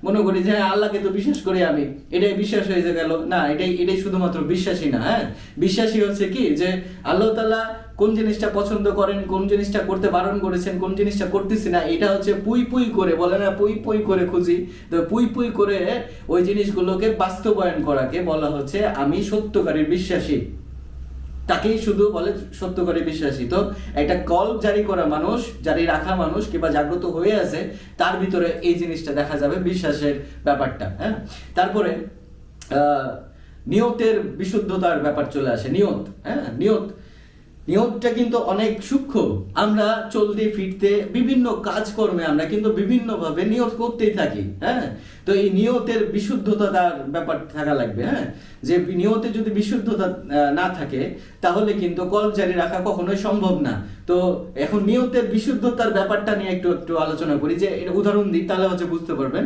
মনে করি যে হ্যাঁ আল্লাহকে তো বিশ্বাস করি আমি, এটাই বিশ্বাস হয়ে গেল না। এটাই শুধুমাত্র বিশ্বাসী না। হ্যাঁ, বিশ্বাসী হচ্ছে কি যে আল্লাহ তাআলা কোন জিনিসটা পছন্দ করেন, কোন জিনিসটা করতে বারণ করেছেন, কোন জিনিসটা করতেছি না, এটা হচ্ছে পুই পুই করে, বলে না পুই পুই করে খুঁজি, তো পুই পুই করে ওই জিনিসগুলোকে বাস্তবায়ন করাকে বলা হচ্ছে আমি সত্যকারের বিশ্বাসী। তাকেই শুধু বলে সত্যকারী বিশ্বাসী। তো একটা কল জারি করা মানুষ, জারি রাখা মানুষ কিংবা জাগ্রত হয়ে আছে, তার ভিতরে এই জিনিসটা দেখা যাবে, বিশ্বাসের ব্যাপারটা। হ্যাঁ, তারপরে নিয়তের বিশুদ্ধতার ব্যাপার চলে আসে। নিয়ত, হ্যাঁ, নিয়তটা কিন্তু অনেক সূক্ষ্ম। আমরা চলতে ফিরতে বিভিন্ন কাজকর্মে আমরা কিন্তু বিভিন্নভাবে নিয়ত করতেই থাকি। হ্যাঁ, তো এই নিয়তের বিশুদ্ধতার ব্যাপার থাকা লাগবে। হ্যাঁ, যে নিয়তে যদি বিশুদ্ধতা না থাকে তাহলে কিন্তু কল জারি রাখা কখনোই সম্ভব না। তো এখন নিয়তের বিশুদ্ধতার ব্যাপারটা নিয়ে একটু একটু আলোচনা করি, যে এটা উদাহরণ দিই তাহলে হচ্ছে বুঝতে পারবেন।